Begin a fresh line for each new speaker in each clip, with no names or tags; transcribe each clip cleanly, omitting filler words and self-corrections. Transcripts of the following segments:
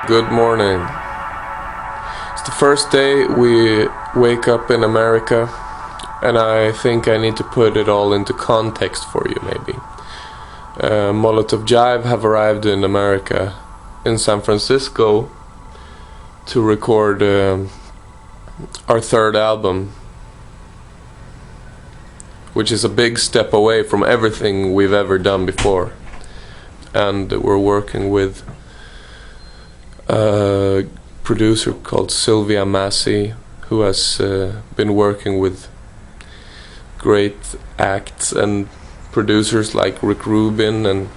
Good morning. It's the first day we wake up in America, and I think I need to put it all into context for you, maybe. Molotov Jive have arrived in America, in San Francisco, to record our third album, which is a big step away from everything we've ever done before. And we're working with a producer called Sylvia Massey, who has been working with great acts and producers like Rick Rubin and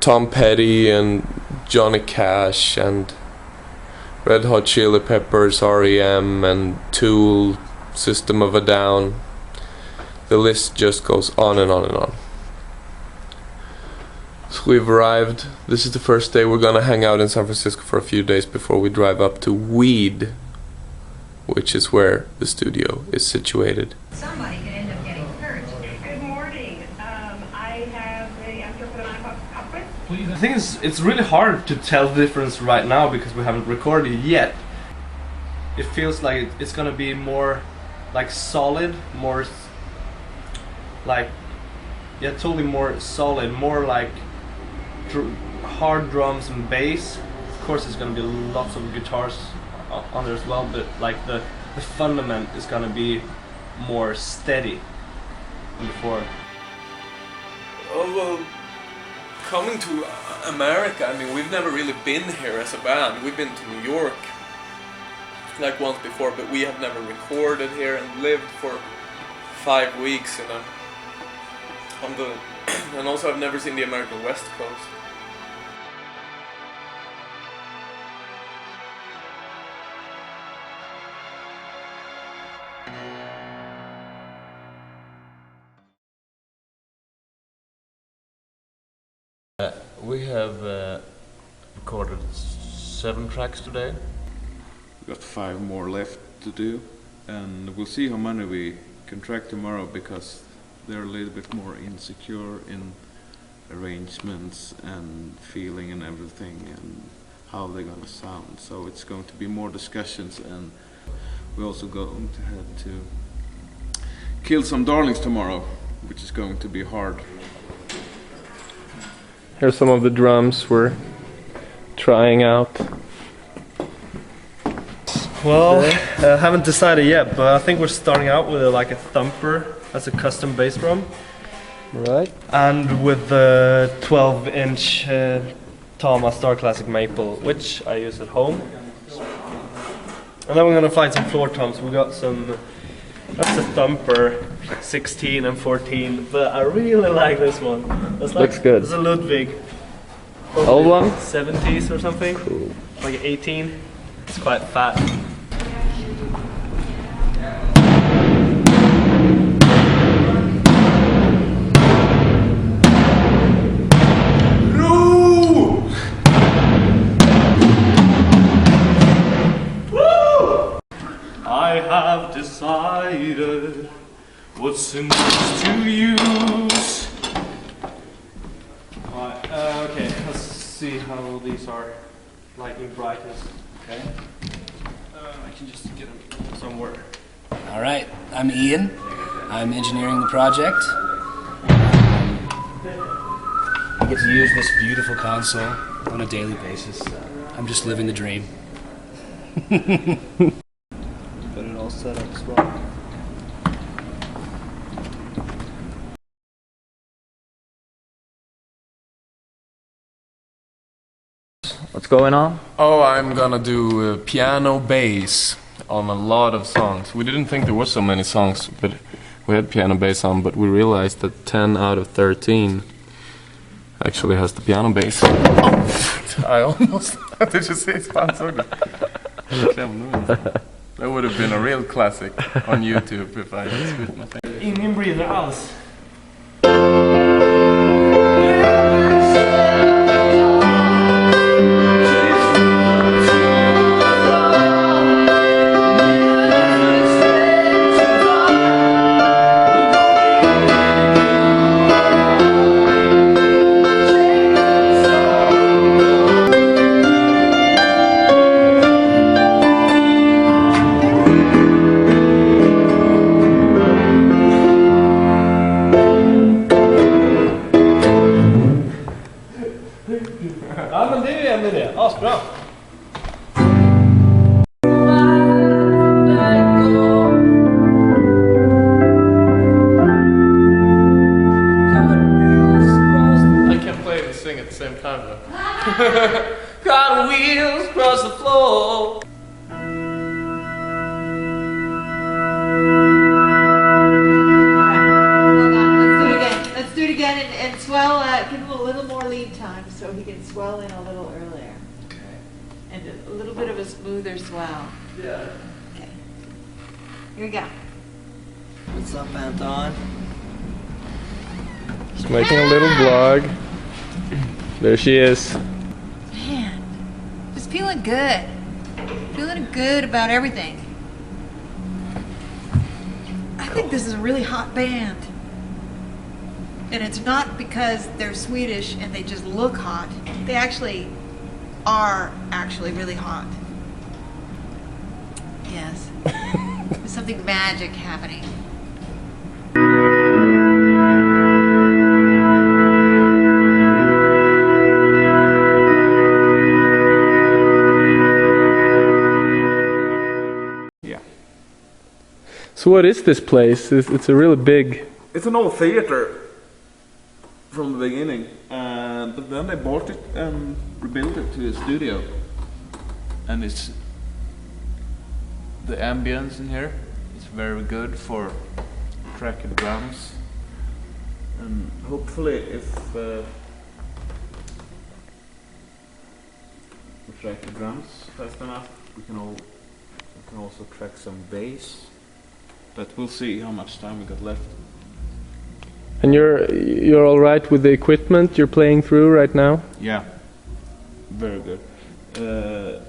Tom Petty and Johnny Cash and Red Hot Chili Peppers, R.E.M. and Tool, System of a Down. The list just goes on and on and on. So we've arrived. This is the first day. We're gonna hang out in San Francisco for a few days before we drive up to Weed, which is where the studio is situated.
Somebody could end up getting hurt.
Good morning. I have the answer for the 9 o'clock conference.
The thing is, it's really hard to tell the difference right now because we haven't recorded yet. It feels like it's gonna be more like solid, more like, yeah, totally more solid, more like hard drums and bass. Of course there's gonna be lots of guitars on there as well, but like the fundament is gonna be more steady than before.
Oh, well, coming to America, I mean, we've never really been here as a band. We've been to New York like once before, but we have never recorded here and lived for 5 weeks on the and also I've never seen the American West Coast.
We have recorded 7 tracks today.
We've got 5 more left to do, and we'll see how many we can track tomorrow because they're a little bit more insecure in arrangements and feeling and everything and how they're gonna sound. So it's going to be more discussions, and we're also going to have to kill some darlings tomorrow, which is going to be hard.
Here's some of the drums we're trying out.
Well, I haven't decided yet, but I think we're starting out with like a thumper as a custom bass drum.
Right.
And with the 12-inch Tama Star Classic Maple, which I use at home. And then we're gonna find some floor toms. We got some, that's a thumper, 16 and 14, but I really like this one. That's like,
looks good.
It's a Ludwig.
Old one?
70s or something.
Cool.
Like 18. It's quite fat. I have decided what symbols to use. Okay, let's see how these are lighting brightness. Okay. I can just get them somewhere.
All right, I'm Ian. I'm engineering the project. I get to use this beautiful console on a daily basis. I'm just living the dream.
Got it all set up as well.
What's going on?
Oh, I'm gonna do piano bass on a lot of songs. We didn't think there was so many songs, but we had piano bass on, but we realized that 10 out of 13 actually has the piano bass. Oh, I almost did you see it? That would have been a real classic on YouTube if I had screwed my thing.
Ingen breather alls.
don't know. Got wheels across the floor.
Let's do it again and swell, give him a little more lead time so he can swell in a little earlier.
Okay.
And a little bit of a smoother swell.
Yeah.
Okay. Here we go.
What's up, Anton?
Just making a little vlog. There she is.
Man, just feeling good. Feeling good about everything. I think this is a really hot band. And it's not because they're Swedish and they just look hot. They actually are really hot. Yes. There's something magic happening.
Yeah.
So what is this place? It's a really big...
It's an old theater from the beginning, but then they bought it and rebuilt it to a studio. And it's the ambience in here is very good for tracking drums. And hopefully, if we track the drums fast enough, we can also track some bass. But we'll see how much time we got left.
And you're all right with the equipment you're playing through right now?
Yeah, very good.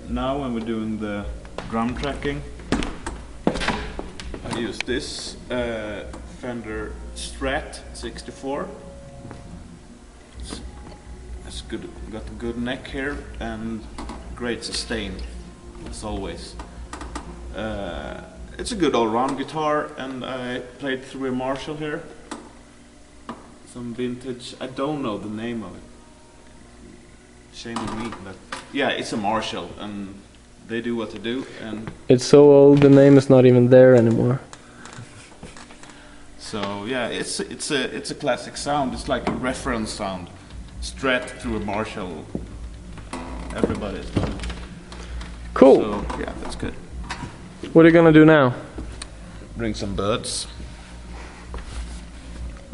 Now when we're doing the drum tracking, I use this Fender Strat 64. It's good, got a good neck here and great sustain, as always. It's a good all-round guitar, and I played through a Marshall here. Some vintage, I don't know the name of it. Shame on me, but yeah, it's a Marshall, and they do what they do, and
It's so old, the name is not even there anymore.
so yeah, it's a classic sound. It's like a reference sound, Strat through a Marshall. Everybody's done it.
Cool.
So yeah, that's good.
What are you gonna do now?
Bring some birds.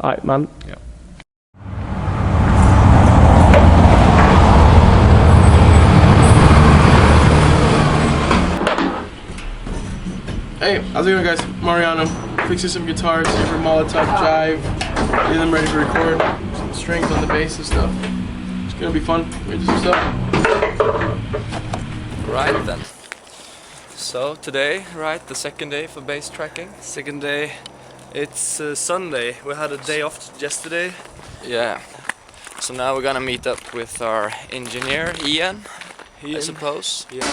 Alright, man.
Yeah.
Hey, how's it going, guys? Mariano, fixing some guitars here for Molotov Jive, getting them ready to record, some strings on the bass and stuff. It's gonna be fun. Ready to do some stuff.
Right then. So today, right, the second day for bass tracking.
Second day. It's Sunday. We had a day off yesterday.
Yeah. So now we're gonna meet up with our engineer, Ian. I suppose.
Yeah.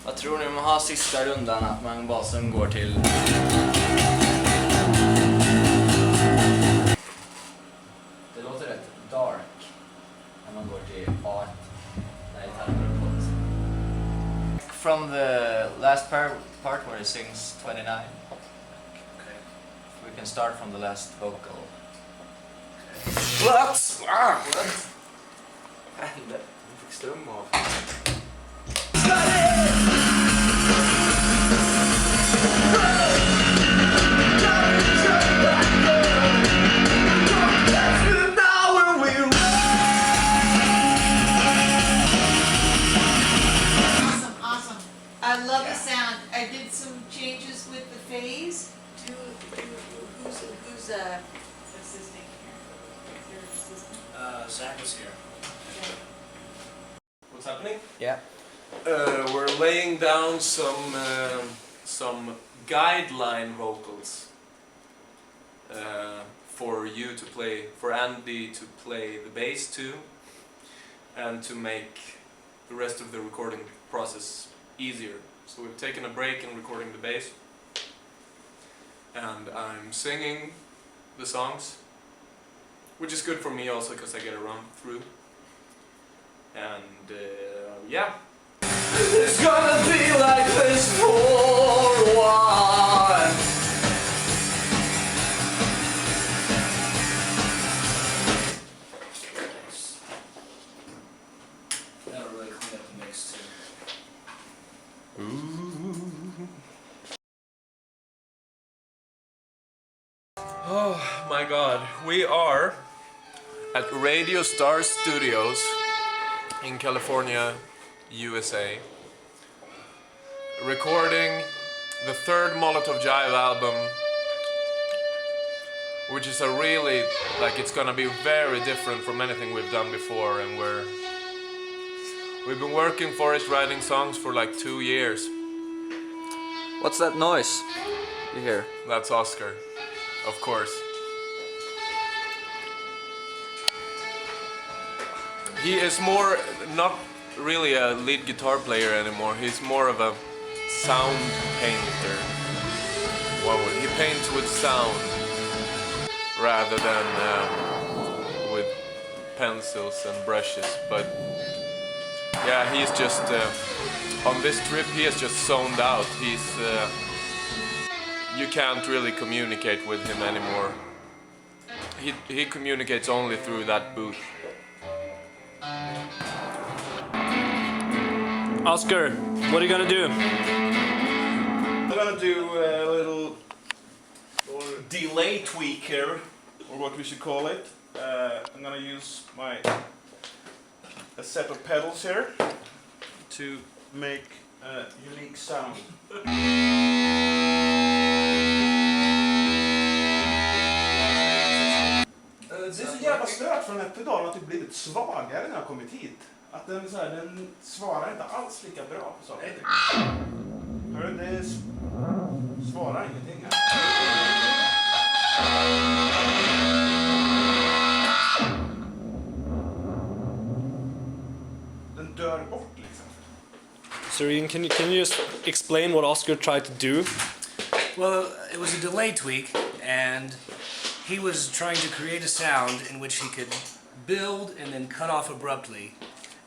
Vad tror ni om att ha sista rundan, att man basen går till... Det låter rätt dark när man går till A1 när gitarren går uppåt. From the last part where it sings 29. Okay. We can start from the last vocal. Okay. What? What? Hände? Jag fick ström av.
Awesome. I love the sound. I did some changes with the phase. Who's assisting here? Your assistant?
Zach is here.
What's happening?
Yeah.
We're laying down some guideline vocals for you to play, for Andy to play the bass to, and to make the rest of the recording process easier. So we've taken a break in recording the bass, and I'm singing the songs, which is good for me also because I get a run through. And yeah. It's gonna be like this for a while.
That'll really clean up the mix too.
Oh my god, we are at Radio Star Studios in California, USA, recording the third Molotov Jive album, which is a really, like, it's gonna be very different from anything we've done before, and we've been working for it, writing songs for like 2 years.
What's that noise you hear?
That's Oscar, of course. He is more, not really a lead guitar player anymore. He's more of a sound painter. He paints with sound rather than with pencils and brushes. But yeah, he's just on this trip. He has just zoned out. You can't really communicate with him anymore. He communicates only through that booth.
Oscar, what are you gonna do?
I'm gonna do a little delay tweak here, or what we should call it. I'm gonna use a set of pedals here to make a unique sound. Det är så jävla stört för den här pedalen har typ blivit svagare när jag kommit hit. Att den svarar inte alls lika bra på saker. Hörru, det svarar ingenting här. Den dör bort liksom.
Serene, can you just explain what Oscar tried to do?
Well, it was a delay tweak, and he was trying to create a sound in which he could build and then cut off abruptly,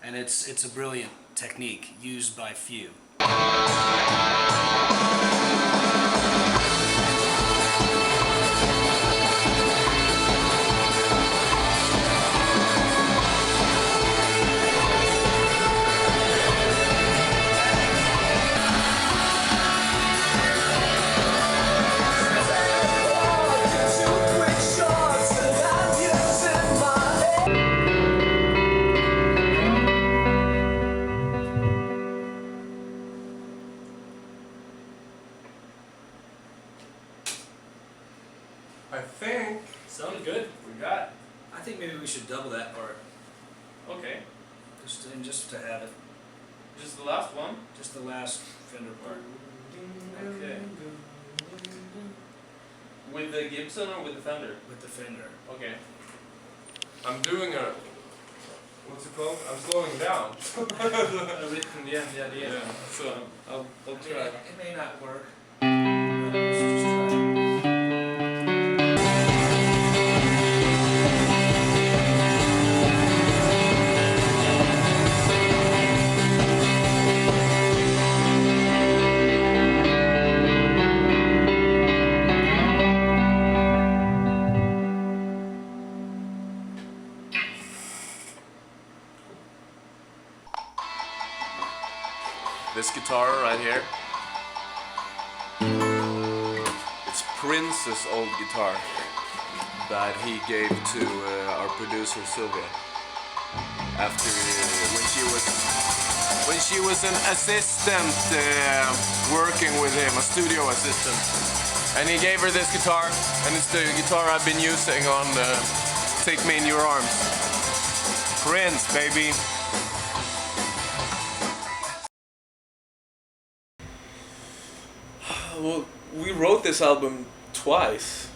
and it's a brilliant technique used by few.
I think
Sounded good.
we got.
I think maybe we should double that part,
Okay,
just to have it.
just the last one.
Just the last Fender part.
Okay. With the Gibson or with the Fender?
With the Fender.
Okay. I'm doing a. What's it called? I'm slowing down.
A rhythm, yeah.
So I'll try.
It may not work. Let's just try.
This guitar right here, it's Prince's old guitar that he gave to our producer Sylvia after when she was an assistant working with him, a studio assistant, and he gave her this guitar, and it's the guitar I've been using on Take Me in Your Arms. Prince, baby. Well, we wrote this album twice.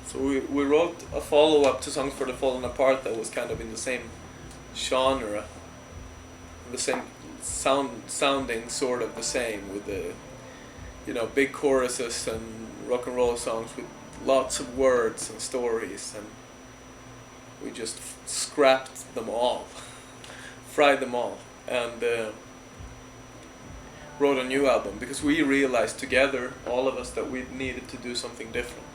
So we wrote a follow-up to Songs for the Fallen Apart that was kind of in the same genre, the same sounding sort of the same, with the, you know, big choruses and rock and roll songs with lots of words and stories, and we just scrapped them all, fried them all, and wrote a new album because we realized together, all of us, that we needed to do something different,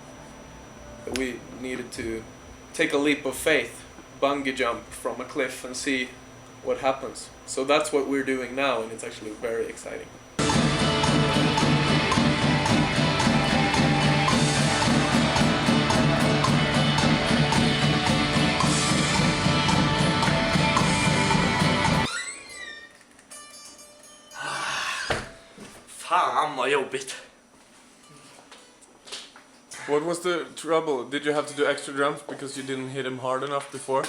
that we needed to take a leap of faith, bungee jump from a cliff and see what happens. So that's what we're doing now, and it's actually very exciting.
Fan vad jobbigt.
What was the trouble? Did you have to do extra drums because you didn't hit him hard enough before?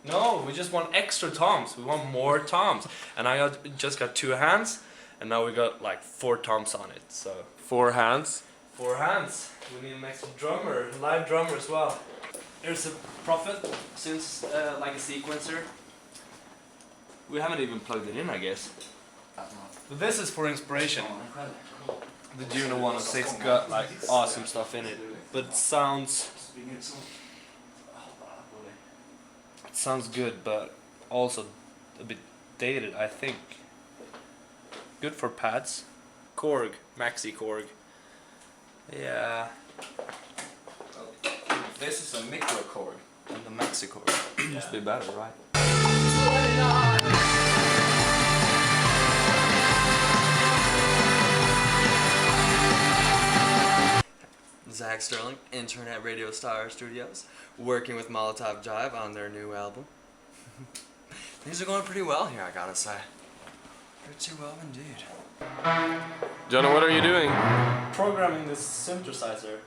No, we just want extra toms. We want more toms. And I just got 2 hands, and now we got like 4 toms on it. So
4 hands?
4 hands. We need an extra drummer, live drummer as well. Here's a Prophet, since like a sequencer. We haven't even plugged it in, I guess. But this is for inspiration. The Juno 106 got like awesome stuff in it, but it sounds good, but also a bit dated, I think. Good for pads. Korg, Maxi Korg. Yeah. This is a micro Korg, and the Maxi Korg must be better, right?
Zach Sterling, intern at Radio Star Studios, working with Molotov Jive on their new album. Things are going pretty well here, I gotta say. Pretty well indeed.
Johnny, what are you doing?
Programming this synthesizer.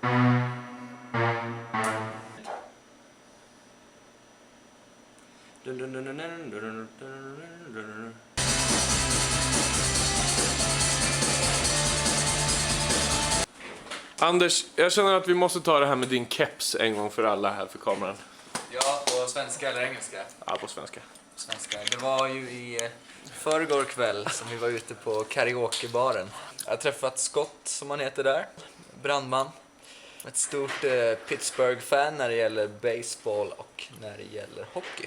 Anders, jag känner att vi måste ta det här med din keps en gång för alla här för kameran.
Ja, på svenska eller engelska?
Ja, på svenska.
Svenska. Det var ju i förrgår kväll som vi var ute på karaokebaren. Jag har träffat Scott, som han heter där, brandman. Ett stort Pittsburgh-fan när det gäller baseball och när det gäller hockey.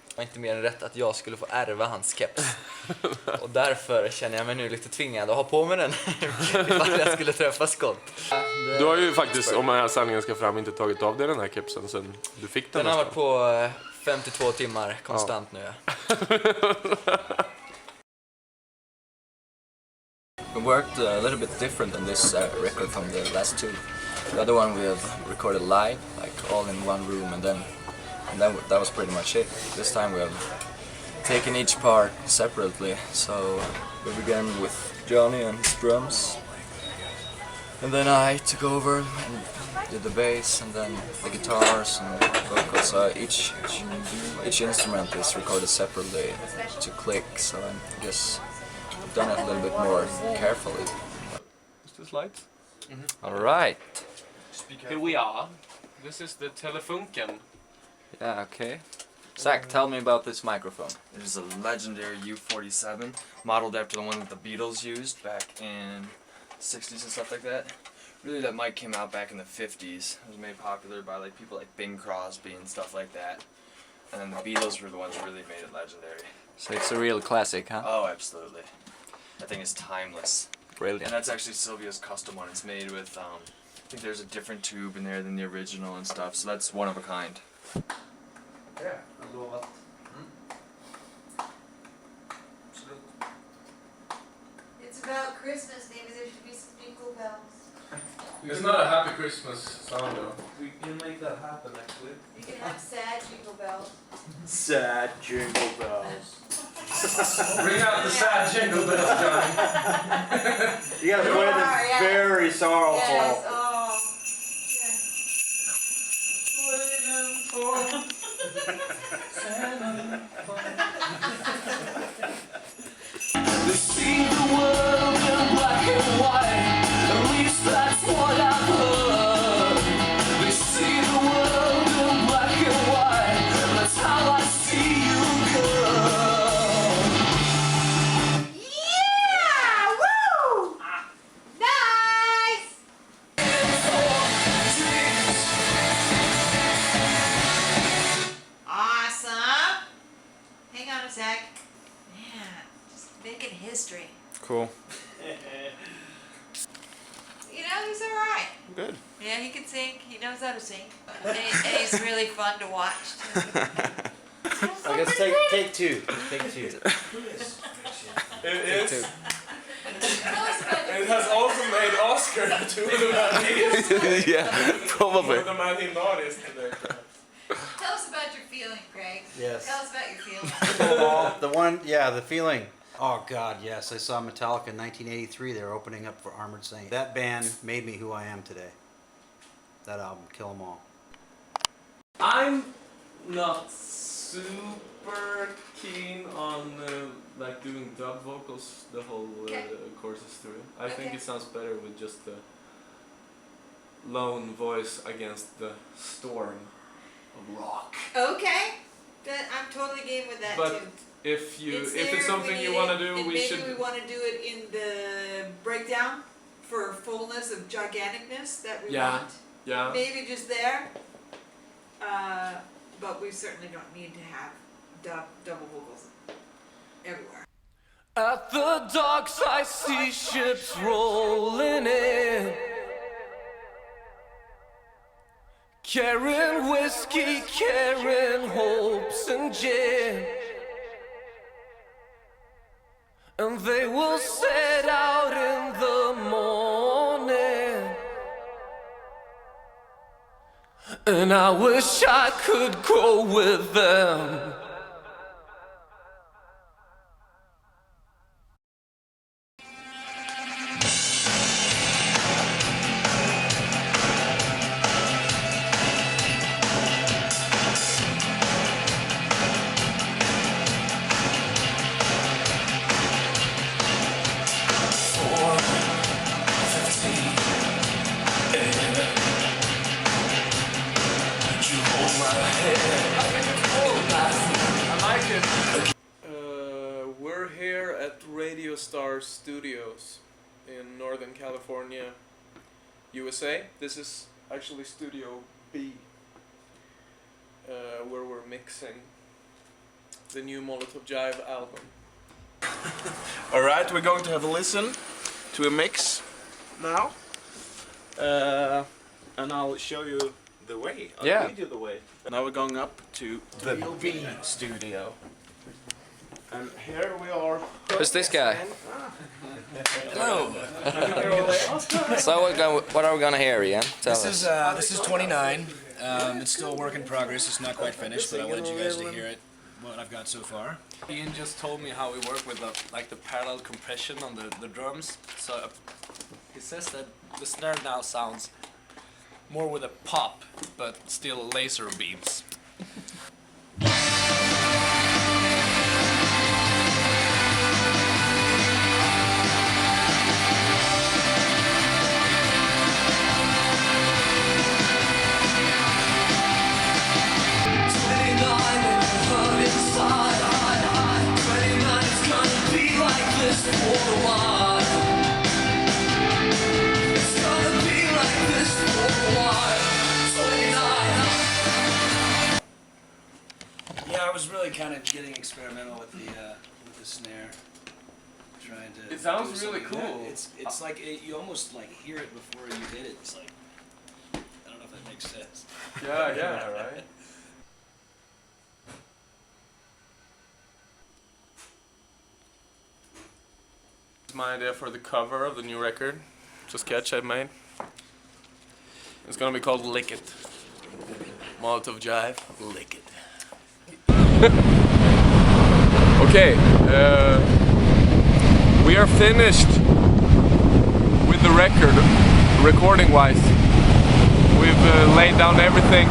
Det var inte mer än rätt att jag skulle få ärva hans keps. Och därför känner jag mig nu lite tvingad att ha på mig den ifall jag skulle träffa Scott.
Du har ju faktiskt, om den här sanningen ska fram, inte tagit av dig den här kepsen sen du fick den.
Den har varit på 52 timmar konstant nu. We worked a little bit different on this record from the last 2. The other one we have recorded live, like all in one room, and that was pretty much it. This time we have taken each part separately, so we began with Johnny and his drums, and then I took over and did the bass, and then the guitars and vocals. So each instrument is recorded separately to click, so I guess I've done it a little bit more carefully.
Is this lights?
All right.
Here we are.
This is the Telefunken.
Yeah, okay. Zach, tell me about this microphone.
It is a legendary U-47, modeled after the one that the Beatles used back in the 60s and stuff like that. Really, that mic came out back in the 50s. It was made popular by like people like Bing Crosby and stuff like that. And then the Beatles were the ones who really made it legendary.
So it's a real classic, huh?
Oh, absolutely. That thing is timeless.
Brilliant.
And that's actually Sylvia's custom one. It's made with, I think there's a different tube in there than the original and stuff, so that's one of a kind.
Yeah, I love it.
It's about Christmas. Maybe there should be some jingle bells.
It's not a happy Christmas sound though.
We can make that happen actually.
You can have sad jingle bells.
Sad jingle bells.
Bring out the sad jingle bells, Johnny.
You gotta play them
Yeah.
very sorrowful.
Yes, oh.
They see the world in black and white, at least that's what I've heard. They see the world in black and white, that's how I see you, girl.
history.
Cool.
You know, he's all right.
Good.
Yeah, he can sing. He knows how to sing. And he's really fun to watch.
I guess take two. Take two.
It is. It has also made Oscar to the man he
Yeah, probably.
the man he noticed today.
Tell us about your feeling, Greg.
Yes.
Tell us about your feeling.
Oh, the one, yeah, the feeling. Oh God, yes, I saw Metallica in 1983. They were opening up for Armored Saint. That band made me who I am today. That album, Kill 'Em All.
I'm not super keen on like doing dub vocals the whole courses through. I think it sounds better with just the lone voice against the storm of rock.
Okay. I'm totally game with that
But
too.
if it's something you want to do, we should.
Maybe we want to do it in the breakdown for fullness of giganticness that we want.
Yeah.
Maybe just there. But we certainly don't need to have double vocals everywhere.
At the docks I see ships rolling in, carrying whiskey, carrying hopes and gin, and they will set out in the morning. And I wish I could go with them.
We're here at Radio Star Studios in Northern California, USA. This is actually Studio B, where we're mixing the new Molotov Jive album.
Alright, we're going to have a listen to a mix now. And I'll show you the way. I'll lead you the way. Now we're going up to the B studio. And here we are.
Who's this guy?
Hello.
So what are we gonna hear, Ian? Tell
This
us.
is 29. It's still a work in progress. It's not quite finished, but I wanted you guys to hear it. What I've got so far.
Ian just told me how we work with the parallel compression on the drums. So he says that the snare now sounds more with a pop, but still laser beams.
Yeah, I was really kind of getting experimental with the snare, trying to.
It sounds
do
really
something.
cool.
It's like you almost like hear it before you hit it. It's like I don't know if that makes sense.
Yeah, right. It's my idea for the cover of the new record. It's a sketch I made. It's gonna be called Lick It. Molotov Jive, Lick It. Okay, we are finished with the record, recording-wise. We've laid down everything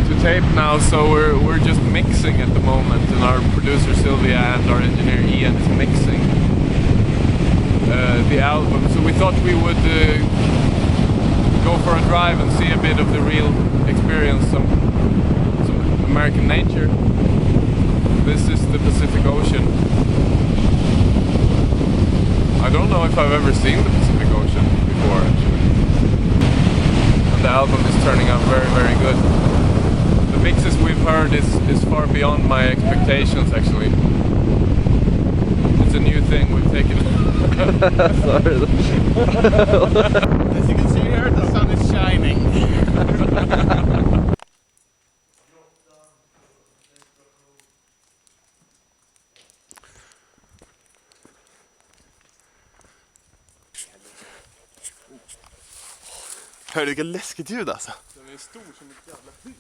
to tape now, so we're just mixing at the moment, and our producer Sylvia and our engineer Ian is mixing the album. So we thought we would go for a drive and see a bit of the real experience, some American nature. This is the Pacific Ocean. I don't know if I've ever seen the Pacific Ocean before, actually. And the album is turning out very, very good. The mixes we've heard is far beyond my expectations, actually. It's a new thing we've taken.
Sorry.
As you can see here, the sun is shining. Hör du vilket läskigt ljud alltså? Den är stor som ett jävla hus.